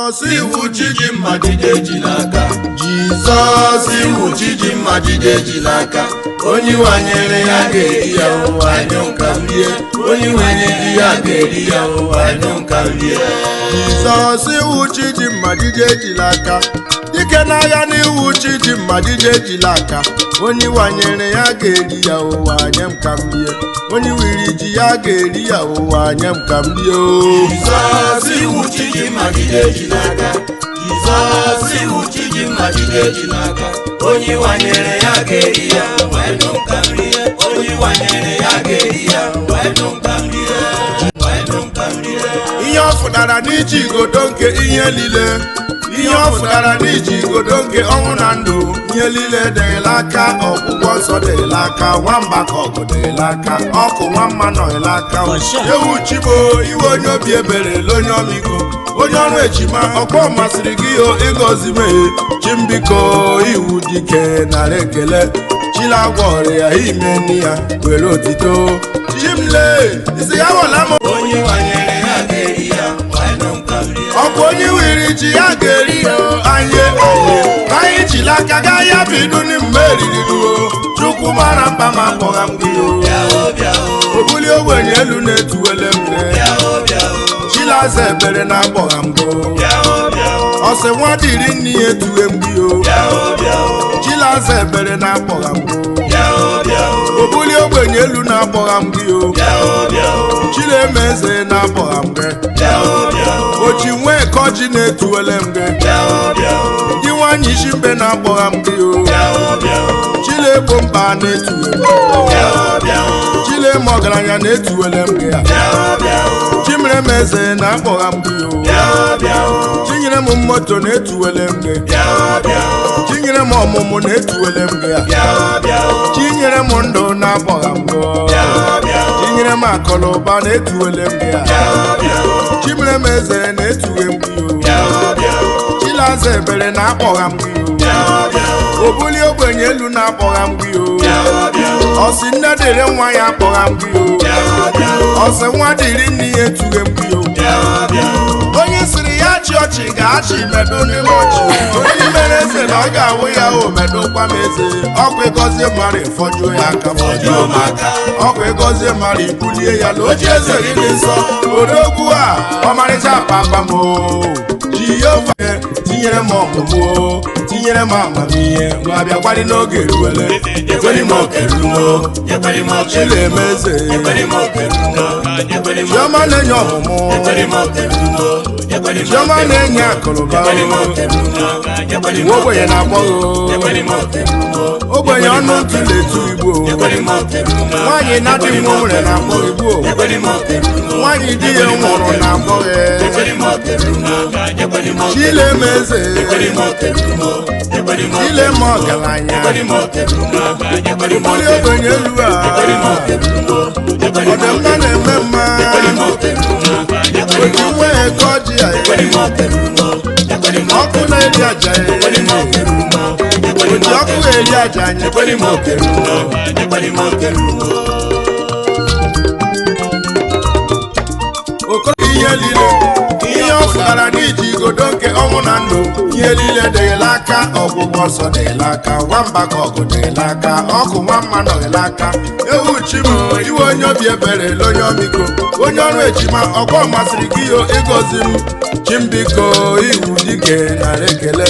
Jesus iwu chiji mmadide jilaka. Jesus iwu chiji mmadide jilaka. Onye wanyere ya ga-eri ya wanyo nkambie. Onye wanyere ya ga-eri ya wanyo nkambie. Jesus iwu chiji mmadide jilaka. Dike n'agha n'iwu chiji mmadide jilaka. Onye wanyere ya ga-eri ya wanyo nkambie. Onye wiri ji ya ga-eri ya wanyo nkambie. Jesus iwu chiji mmadide jilaka. Jesus iwu chiji mmadide jilaka. Onye wanyere ya ga-eri ya wanyo nkambie. Onye wanyere ya ga-eri ya wanyo nkambie. Ihe ọfụdara n'iji igodo nke ihe niile. Ihe ọfụdara n'iji igodo nke ọnwụ na ndụ. Ihe niile dịrịla aka, ọgwụgwọ nsọ dịrịla aka, nwamba ka ọgụ dịrịla aka, ọkụ nwamma nọrịla aka. Ewu chibo iwe onye obi ebere onye ọmịiko, onye ọrụ ejima ọkpọ masịrị gị ịgọzi meghe. Chimbiko iwu dike nara ekele. Chilagwa ọrịa ime nni ya were otito. Chimle isi ya wala m. Onye wanyere ya ga-eri ya wanyo nkambie. Ọkụ onye wiri ji ya ga-eri ya anye. Anyị jila aka gaa ya bidu n'ime eririruo. Chukwu mara mba ma kpọgha m gị obuli ogbenye elu na-etuwele mgbe. Chilaza ebere na-akpọgha m go. Ọsị nwa dịrị nni ya etuwe m gị Chilaza ebere na-akpọgha m go. Obuli ogbenye elu na-akpọgha m gị Chilemeze na-akpọgha m gị. Ochi nwee kọji na-etuwele m gị. Ndị nwanyị isi mbe na-akpọgha m gị Chilegbo mba na-etuwe m gị. Chileme ọgaranya na-etuwele m gị Chimeremeze na-akpọgha m gị Chinyere m moto na-etuwele m gị. Chinyere m ọmụmụ na-etuwele m gị Chinyere m ndụ na-akpọgha m gị. Chinyere m akọlụba na-etuwele m gị Chimeremeze na-etuwe m gị Chilaza ebere na-akpọgha m gị Obuli ogbenye elu na-akpọgha m gị Ọsị nne dịrị nwa ya akpọgha m gị Ọsị nwa dịrị nne ya etuwe m gị Onye siri ya chị ọchị ga-achị medo n'ime ọchị. Onye mere eze na ọ ga-awụ ya medokwa m eze. Ọkwa ịgọzie mmadụ ịfọjuo ya aka fọjuo m aka. Ọkwa ịgọzie mmadụ ibulie ya na oche eze gị dị nsọ. Odogwu a ọmarịcha papa m Jehova tinyere m ọmụmụ tinyere m amamihe ma bịakwari n'oge eruwele. Ekweri m okerumo Chilemeze Chioma na-enye ọmụmụ Chioma na-enye akụrụba ogbenye na-akpọghị ogbenye ọnụ ntụ na-etu igbo nwaanyị na-adị nwa nwere na-akpọghị igbo nwaanyị di ya nwụrụ na-akpọghị Chilemeze Chileme ọgaranya Obuli ogbenye elu ọdịmma na-eme mma oji nwee ego ọjị ya ọkụ na-eri aja oji ọkụ eri aja anyị okoro ihe niile ihe ọ fụtara n'iji igodo nke ọnwụ na ndụ. Ihe niile dịghịla aka, ọgwụgwọ nsọ dịghịla aka, nwamba ka ọgụ dịghịla aka, ọkụ nwamma nọghịla aka. Ewu chimo iwe onye obi ebere onye ọmịiko, onye ọrụ ejima ọkpọ masịrị gị ịgọzi m. Chimbiko iwu dike nara ekele.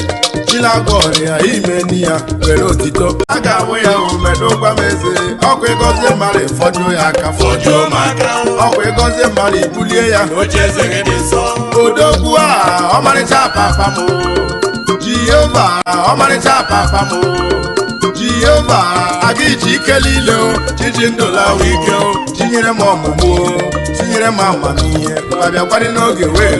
Chilagwa ọrịa ime nni ya were otito. A ga-awụ ya medokwa m eze. Ọkwa ịgọzie mmadụ ịfọjuo ya aka fọjuo m aka. Ọkwa ịgọzie mmadụ ibulie ya na oche eze gị dị nsọ. Odogwu a ọmarịcha papa m Jehova ọmarịcha papa m Jehova aga iji ike niile chiji ndụ lawa ike Chinyere m ọmụmụ tinyere m amamihe ma bịakwari n'oge wee